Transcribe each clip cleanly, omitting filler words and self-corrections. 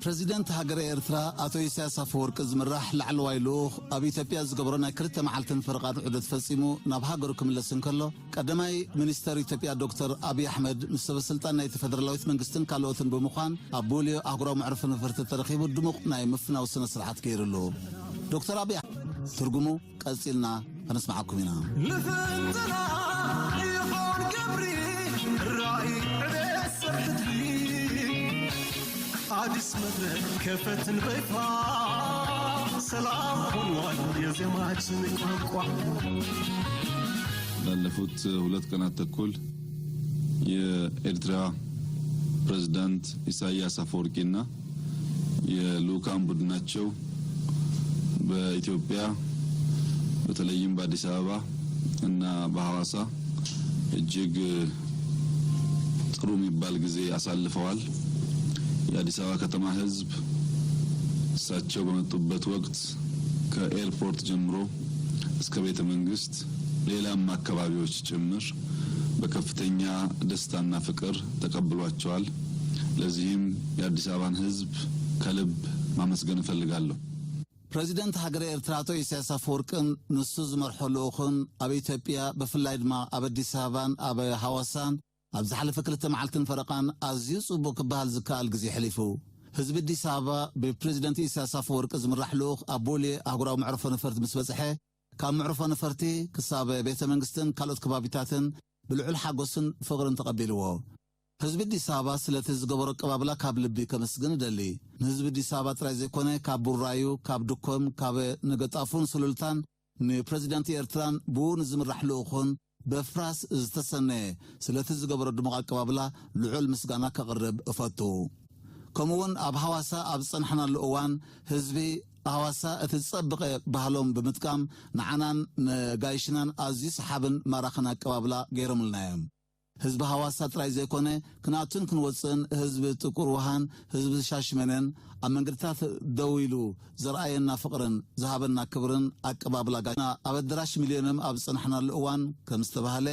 ፕሬዚደንት ሃገር ኤርትራ አቶ ኢሳያስ አፈወርቂ ዝምራሕ ላዕለዋይ ልኡኽ ኣብ ኢትዮጵያ ዝገበሮ ናይ ክልተ መዓልትን ፍርቓን ዑደት ፈጺሙ ናብ ሃገሩ ክምለስ እንከሎ ቀዳማይ ሚኒስተር ኢትዮጵያ ዶክተር አብይ አሕመድ ምስ ሰበስልጣን ናይቲ ፌደራላዊት መንግስትን ካልኦትን ብምዃን ኣብ ቦሌ ኣህጉራዊ መዕረፊ ነፈርቲ ተረኺቡ ድሙቕ ናይ ምፍናው ስነ ስርዓት ገይሩሉ ዶክተር አብይ ትርጉሙ ቀፂልና ክንስማዓኩም ኢና ልፍንትና ይኾን ገብሪ ራእይ ዕቤት ሰርትትሊ አዲስ መድረክ ከፈትን በይፋ ሰላም ሆኗል የዜማችን ቋንቋ ባለፉት ሁለት ቀናት ተኩል የኤርትራ ፕሬዝዳንት ኢሳያስ አፈወርቂና የልኡካን ቡድናቸው በኢትዮጵያ በተለይም በአዲስ አበባ እና በሐዋሳ እጅግ ጥሩ የሚባል ጊዜ አሳልፈዋል። የአዲስ አበባ ከተማ ህዝብ እሳቸው በመጡበት ወቅት ከኤርፖርት ጀምሮ እስከ ቤተ መንግስት ሌላም አካባቢዎች ጭምር በከፍተኛ ደስታና ፍቅር ተቀብሏቸዋል። ለዚህም የአዲስ አበባን ህዝብ ከልብ ማመስገን እፈልጋለሁ። ፕሬዚደንት ሃገር ኤርትራ አቶ ኢሳያስ አፈወርቂን ንሱ ዝመርሖ ልኡኽን ኣብ ኢትዮጵያ ብፍላይ ድማ ኣብ አዲስ አበባን ኣብ ሐዋሳን ኣብ ዝሓለፈ ክልተ መዓልትን ፈረቓን ኣዝዩ ጽቡቕ ክበሃል ዝከኣል ግዜ ሕሊፉ ህዝቢ አዲስ አበባ ብፕሬዚደንት ኢሳያስ አፈወርቂ ዝምራሕ ልኡኽ ኣብ ቦሌ ኣህጉራዊ መዕረፎ ነፈርቲ ምስ በጽሐ ካብ መዕረፎ ነፈርቲ ክሳብ ቤተ መንግስትን ካልኦት ከባቢታትን ብልዑል ሓጎስን ፍቕርን ተቐቢልዎ ህዝቢ አዲስ አበባ ስለቲ ዝገበሮ ቀባብላ ካብ ልቢ ከመስግን ደሊ ንህዝቢ አዲስ አበባ ጥራይ ዘይኮነ ካብ ቡራዩ ካብ ድኮም ካብ ነገጣፉን ስሉልታን ንፕሬዚደንት ኤርትራን ብውን ዝምራሕ ልኡኽን በፍራስ ዝተሰነየ ስለቲ ዝገበሮ ድሙቕ አቀባብላ ልዑል ምስጋና ከቕርብ እፈቱ ከምውን ኣብ ሐዋሳ ኣብ ፀንሐናሉ እዋን ህዝቢ ሐዋሳ እቲ ዝጸብቐ ባህሎም ብምጥቃም ንዓናን ንጋይሽናን ኣዝዩ ሰሓብን ማራኽን አቀባብላ ገይሮምልናዮም ህዝቢ ሐዋሳ ጥራይ ዘይኮነ ክናቱን ክንወፅን ህዝቢ ጥቁር ውሃን ህዝቢ ሻሽመነን ኣብ መንገድታት ደው ኢሉ ዘርአየና ፍቕርን ዝሃበና ክብርን አቀባብላ ጋይና ኣብ ኣዳራሽ ሚልዮንም ኣብ ፀንሐናሉ እዋን ከም ዝተባህለ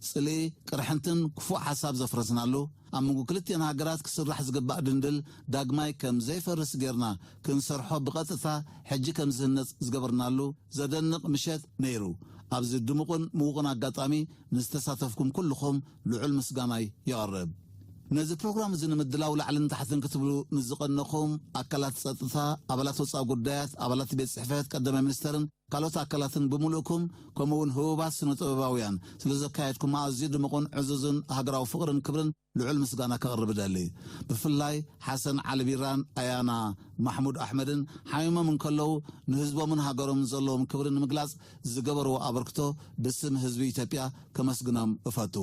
ጽሊ ቅርሕንትን ክፉእ ሓሳብ ዘፍረስናሉ ኣብ መንጎ ክልቲአን ሃገራት ክስራሕ ዝግባእ ድንድል ዳግማይ ከም ዘይፈርስ ጌርና ክንሰርሖ ብቐጥታ ሕጂ ከም ዝህነጽ ዝገበርናሉ ዘደንቕ ምሸት ነይሩ ኣብዚ ድሙቕን ምዉቕን አጋጣሚ ንዝተሳተፍኩም ኩልኹም ልዑል ምስጋናይ ይቐርብ ነዚ ፕሮግራም እዚ ንምድላው ላዕልን ታሕትን ክትብሉ ንዝቐነኹም ኣካላት ጸጥታ ኣባላት ወፃኢ ጉዳያት ኣባላት ቤት ጽሕፈት ቀዳማይ ሚኒስተርን ካልኦት ኣካላትን ብምሉእኩም ከምኡውን ህቡባት ስነ-ጥበባውያን ስለዘካየድኩም ኣዝዩ ድሙቕን ዕዙዝን ሃገራዊ ፍቕርን ክብርን ልዑል ምስጋና ከቕርብ ደሊ ብፍላይ ሓሰን ዓሊቢራን ኣያና ማሕሙድ ኣሕመድን ሓይሞም እንከለዉ ንህዝቦምን ሃገሮም ዘለዎም ክብሪ ንምግላጽ ዝገበርዎ ኣበርክቶ ብስም ህዝቢ ኢትዮጵያ ከመስግኖም እፈቱ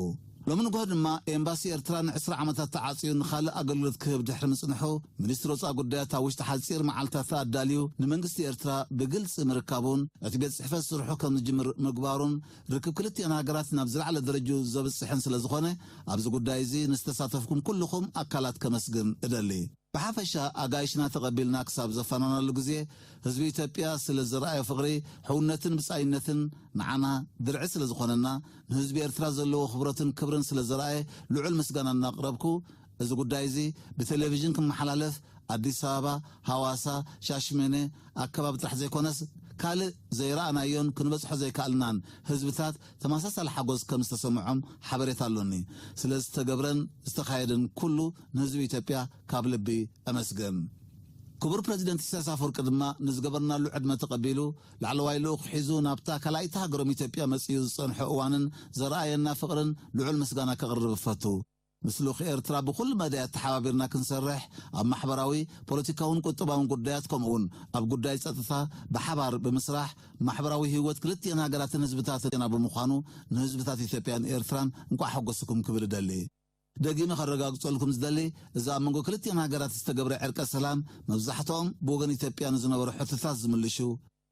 ሎሚ ንጎሆ ድማ ኤምባሲ ኤርትራ ን20 ዓመታት ተዓጽዩ ንኻልእ ኣገልግሎት ክህብ ድሕሪ ምጽንሑ ሚኒስትር ወፃኢ ጉዳያት ኣብ ውሽጢ ሓጺር መዓልትታት ኣዳልዩ ንመንግስቲ ኤርትራ ብግልጽ ምርካቡን እቲ ቤት ጽሕፈት ስርሑ ከም ዝጅምር ምግባሩን ርክብ ክልቲአን ሃገራት ናብ ዝለዓለ ደረጃ ዘብጽሕን ስለ ዝኾነ ኣብዚ ጉዳይ እዚ ንዝተሳተፍኩም ኩልኹም ኣካላት ከመስግን እደሊ ብሓፈሻ ኣጋይሽና ተቐቢልና ክሳብ ዘፈናናሉ ግዜ ህዝቢ ኢትዮጵያ ስለ ዝረኣየ ፍቕሪ ሕውነትን ብጻይነትን ንዓና ድርዒ ስለ ዝኾነና ንህዝቢ ኤርትራ ዘለዎ ክብረትን ክብርን ስለ ዝረኣየ ልዑል ምስጋና እናቕረብኩ እዚ ጉዳይ እዚ ብቴሌቪዥን ክመሓላለፍ አዲስ አበባ ሐዋሳ ሻሽመኔ አካባቢ ጥራሕ ዘይኮነስ ካልእ ዘይረኣናዮን ክንበጽሖ ዘይከኣልናን ህዝብታት ተመሳሳሊ ሓጎስ ከም ዝተሰምዖም ሓበሬታ ኣሎኒ ስለ ዝተገብረን ዝተኻየደን ኩሉ ንህዝቢ ኢትዮጵያ ካብ ልቢ ኣመስግን ክቡር ፕሬዚደንት ኢሳያስ አፈወርቂ ድማ ንዝገበርናሉ ዕድመ ተቐቢሉ ላዕለዋይ ልኡኽ ሒዙ ናብታ ካልኣይቲ ሃገሮም ኢትዮጵያ መጽኡ ዝጸንሖ እዋንን ዘረኣየና ፍቕርን ልዑል ምስጋና ከቕርብ እፈቱ ምስሉኽ ኤርትራ ብኩሉ መዳያት ተሓባቢርና ክንሰርሕ ኣብ ማሕበራዊ ፖለቲካውን ቁጠባውን ጉዳያት ከምኡውን ኣብ ጉዳይ ጸጥታ ብሓባር ብምስራሕ ማሕበራዊ ህይወት ክልቲአን ሃገራትን ህዝብታትን ብምዃኑ ንህዝብታት ኢትዮጵያን ኤርትራን እንኳዕ ሓጎስኩም ክብል ደሊ ደጊመ ከረጋግጸልኩም ዝደሊ እዛ ኣብ መንጎ ክልቲአን ሃገራት ዝተገብረ ዕርቀ ሰላም መብዛሕትኦም ብወገን ኢትዮጵያ ዝነበሩ ሕቶታት ዝምልሹ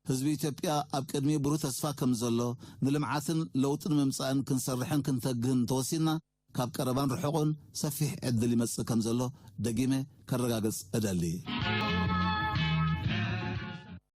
ህዝቢ ኢትዮጵያ ኣብ ቅድሚ ብሩህ ተስፋ ከም ዘሎ ንልምዓትን ለውጥን ምምጻእን ክንሰርሕን ክንተግህን ተወሲና ካብ ቀረባን ርሑቕን ሰፊሕ ዕድል ይመጽእ ከም ዘሎ ደጊመ ከረጋግጽ እደሊ